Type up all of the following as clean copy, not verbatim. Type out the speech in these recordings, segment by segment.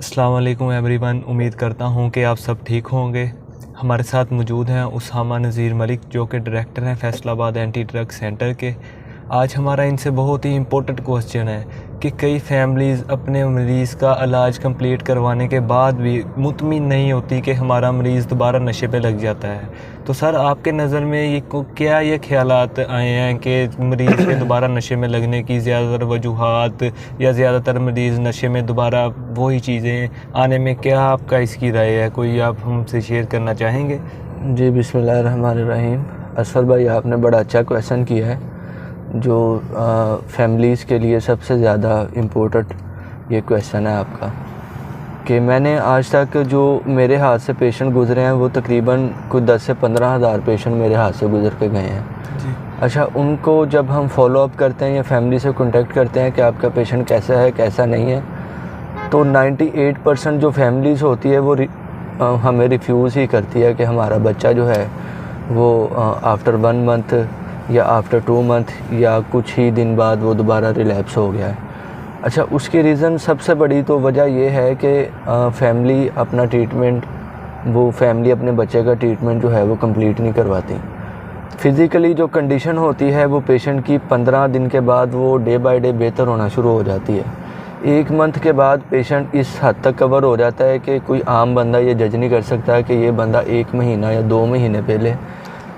अस्सलाम वालेकुम एवरीवन। उम्मीद करता हूँ कि आप सब ठीक होंगे। हमारे साथ मौजूद हैं उसामा नज़ीर मलिक, जो कि डायरेक्टर हैं फैसलाबाद एंटी ड्रग सेंटर के। आज हमारा इनसे बहुत ही इम्पोर्टेंट क्वेश्चन है कि कई फैमिलीज़ अपने मरीज़ का इलाज कंप्लीट करवाने के बाद भी मुतमिन नहीं होती कि हमारा मरीज़ दोबारा नशे पे लग जाता है। तो सर, आपके नज़र में ये ख्यालात आए हैं कि मरीज़ के दोबारा नशे में लगने की ज़्यादातर वजूहात या ज़्यादातर मरीज़ नशे में दोबारा वही चीज़ें आने में, क्या आपका इसकी राय है? कोई आप हमसे शेयर करना चाहेंगे? जी, बिस्मिल्लाहिर्रहमानिर्रहीम। असफर भाई, आपने बड़ा अच्छा क्वेश्चन किया है जो फैमिलीज़ के लिए सबसे ज़्यादा इम्पोर्टेंट ये क्वेश्चन है आपका। कि मैंने आज तक जो मेरे हाथ से पेशेंट गुज़रे हैं वो तकरीबन कुछ 10 से 15 हज़ार पेशेंट मेरे हाथ से गुज़र के गए हैं जी। अच्छा, उनको जब हम फॉलो अप करते हैं या फैमिली से कांटेक्ट करते हैं कि आपका पेशेंट कैसा है कैसा नहीं है, तो 98% जो फैमिलीज़ होती है वो हमें रिफ्यूज़ ही करती है कि हमारा बच्चा जो है वो आफ्टर 1 मंथ या आफ्टर 2 मंथ या कुछ ही दिन बाद वो दोबारा रिलैप्स हो गया है। अच्छा, उसकी रीज़न सबसे बड़ी तो वजह ये है कि फैमिली अपना ट्रीटमेंट, वो फैमिली अपने बच्चे का ट्रीटमेंट जो है वो कंप्लीट नहीं करवाती। फ़िज़िकली जो कंडीशन होती है वो पेशेंट की 15 दिन के बाद वो डे बाय डे बेहतर होना शुरू हो जाती है। 1 मंथ के बाद पेशेंट इस हद तक कवर हो जाता है कि कोई आम बंदा ये जज नहीं कर सकता है कि ये बंदा 1 महीना या 2 महीने पहले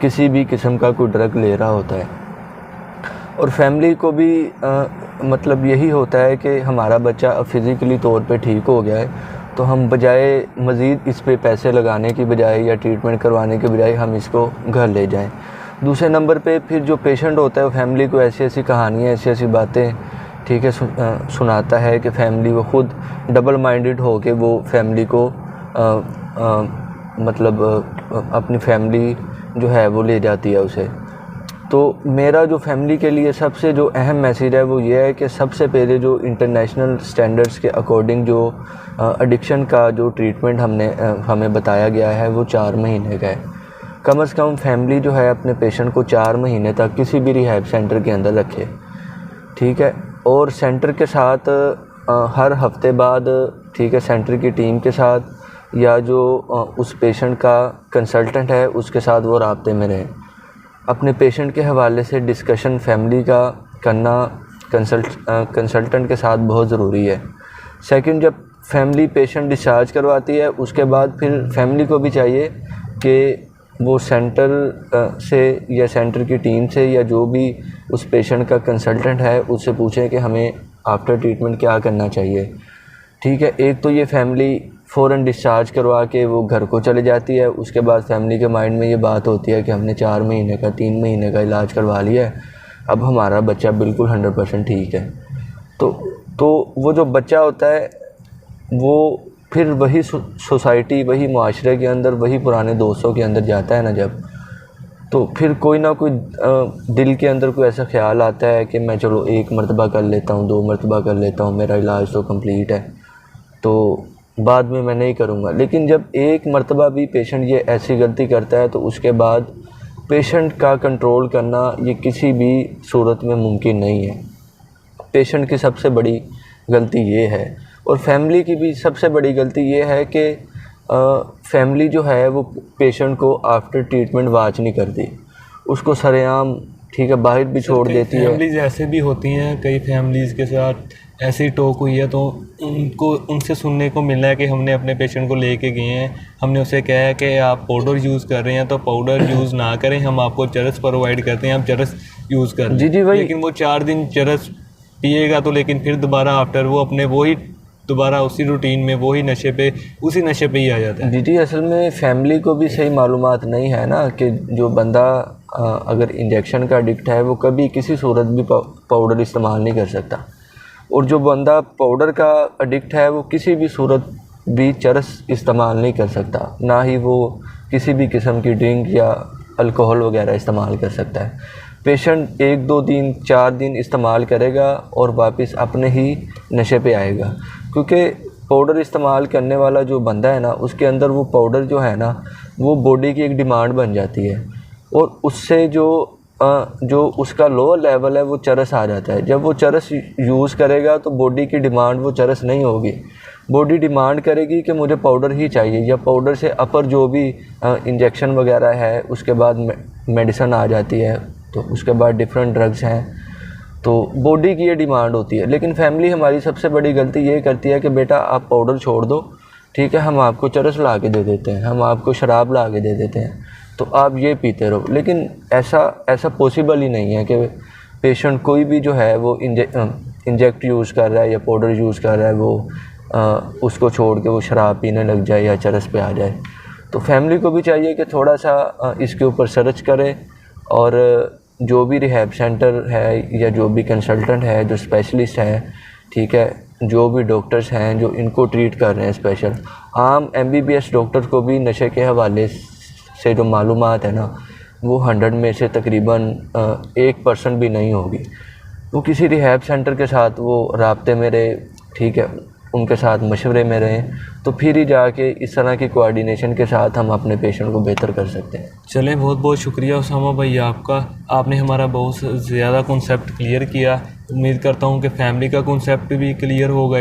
किसी भी किस्म का कोई ड्रग ले रहा होता है। और फैमिली को भी मतलब यही होता है कि हमारा बच्चा अब फ़िज़िकली तौर पे ठीक हो गया है, तो हम बजाय मज़ीद इस पे पैसे लगाने की बजाय या ट्रीटमेंट करवाने के बजाय हम इसको घर ले जाएं। दूसरे नंबर पे फिर जो पेशेंट होता है वो फैमिली को ऐसी ऐसी कहानियाँ, ऐसी ऐसी बातें ठीक है सुनाता है कि फैमिली वो ख़ुद डबल माइंडेड हो के वो फैमिली को मतलब अपनी फैमिली जो है वो ले जाती है उसे। तो मेरा जो फैमिली के लिए सबसे जो अहम मैसेज है वो ये है कि सबसे पहले जो इंटरनेशनल स्टैंडर्ड्स के अकॉर्डिंग जो एडिक्शन का जो ट्रीटमेंट हमें बताया गया है वो 4 महीने का है। कम से कम फैमिली जो है अपने पेशेंट को 4 महीने तक किसी भी रिहैब सेंटर के अंदर रखे, ठीक है। और सेंटर के साथ हर हफ्ते बाद, ठीक है, सेंटर की टीम के साथ या जो उस पेशेंट का कंसल्टेंट है उसके साथ वो राब्ते में रहें। अपने पेशेंट के हवाले से डिस्कशन फैमिली का करना कंसल्टेंट के साथ बहुत ज़रूरी है। सेकंड, जब फैमिली पेशेंट डिस्चार्ज करवाती है उसके बाद फिर फैमिली को भी चाहिए कि वो सेंटर से या सेंटर की टीम से या जो भी उस पेशेंट का कंसल्टेंट है उससे पूछें कि हमें आफ्टर ट्रीटमेंट क्या करना चाहिए, ठीक है। एक तो ये फैमिली फ़ौरन डिस्चार्ज करवा के वो घर को चले जाती है, उसके बाद फैमिली के माइंड में ये बात होती है कि हमने 4 महीने का 3 महीने का इलाज करवा लिया है, अब हमारा बच्चा बिल्कुल 100% ठीक है। तो वो जो बच्चा होता है वो फिर वही सोसाइटी, वही माशरे के अंदर, वही पुराने दोस्तों के अंदर जाता है ना जब, तो फिर कोई ना कोई दिल के अंदर कोई ऐसा ख्याल आता है कि मैं चलो 1 मरतबा कर लेता हूँ, 2 मरतबा कर लेता हूँ, मेरा इलाज तो कंप्लीट है, तो बाद में मैं नहीं करूँगा। लेकिन जब 1 मरतबा भी पेशेंट ये ऐसी गलती करता है तो उसके बाद पेशेंट का कंट्रोल करना ये किसी भी सूरत में मुमकिन नहीं है। पेशेंट की सबसे बड़ी गलती ये है, और फैमिली की भी सबसे बड़ी गलती ये है कि फैमिली जो है वो पेशेंट को आफ्टर ट्रीटमेंट वाच नहीं करती, उसको सरेआम, ठीक है, बाहर भी छोड़ देती है। फैमिलीज़ ऐसे भी होती हैं, कई फैमिलीज़ के साथ ऐसी टॉक हुई है तो उनसे सुनने को मिला है कि हमने अपने पेशेंट को लेके गए हैं, हमने उसे कहा है कि आप पाउडर यूज़ कर रहे हैं तो पाउडर यूज़ ना करें, हम आपको चरस प्रोवाइड करते हैं, आप चरस यूज़ कर जी जी भाई। लेकिन वो 4 दिन चरस पिएगा तो लेकिन फिर दोबारा आफ्टर वो अपने वही दोबारा उसी रूटीन में उसी नशे पे ही आ जाता है। जी जी, असल में फ़ैमिली को भी सही मालूमात नहीं है ना कि जो बंदा अगर इंजेक्शन का एडिक्ट है वो कभी किसी सूरत भी पाउडर इस्तेमाल नहीं कर सकता, और जो बंदा पाउडर का एडिक्ट है वो किसी भी सूरत भी चरस इस्तेमाल नहीं कर सकता, ना ही वो किसी भी किस्म की ड्रिंक या अल्कोहल वगैरह इस्तेमाल कर सकता है। पेशेंट 1-2 दिन 4 दिन इस्तेमाल करेगा और वापस अपने ही नशे पे आएगा, क्योंकि पाउडर इस्तेमाल करने वाला जो बंदा है ना उसके अंदर वो पाउडर जो है ना वो बॉडी की एक डिमांड बन जाती है, और उससे जो उसका लोअर लेवल है वो चरस आ जाता है। जब वो चरस यूज़ करेगा तो बॉडी की डिमांड वो चरस नहीं होगी, बॉडी डिमांड करेगी कि मुझे पाउडर ही चाहिए, या पाउडर से अपर जो भी इंजेक्शन वगैरह है, उसके बाद मेडिसिन आ जाती है, तो उसके बाद डिफरेंट ड्रग्स हैं, तो बॉडी की ये डिमांड होती है। लेकिन फैमिली हमारी सबसे बड़ी गलती ये करती है कि बेटा आप पाउडर छोड़ दो, ठीक है, हम आपको चरस ला के दे देते हैं, हम आपको शराब ला के दे देते हैं, तो आप ये पीते रहो। लेकिन ऐसा पॉसिबल ही नहीं है कि पेशेंट कोई भी जो है वो इंजेक्ट यूज़ कर रहा है या पाउडर यूज़ कर रहा है, वो उसको छोड़ के वो शराब पीने लग जाए या चरस पे आ जाए। तो फैमिली को भी चाहिए कि थोड़ा सा इसके ऊपर सर्च करे, और जो भी रिहैब सेंटर है या जो भी कंसल्टेंट है, जो स्पेशलिस्ट है, ठीक है, जो भी डॉक्टर्स हैं जो इनको ट्रीट कर रहे हैं स्पेशल, आम MBBS डॉक्टर को भी नशे के हवाले से जो मालूमात है ना, वो 100 में से तकरीबन 1% भी नहीं होगी। वो किसी रिहैब सेंटर के साथ वो राब्ते में रहे, ठीक है, उनके साथ मशवरे में रहें, तो फिर ही जाके इस तरह की कोऑर्डिनेशन के साथ हम अपने पेशेंट को बेहतर कर सकते हैं। चलें, बहुत बहुत शुक्रिया उसामा भाई आपका, आपने हमारा बहुत ज़्यादा कॉन्सेप्ट क्लियर किया। उम्मीद करता हूँ कि फैमिली का कॉन्सेप्ट भी क्लियर होगा।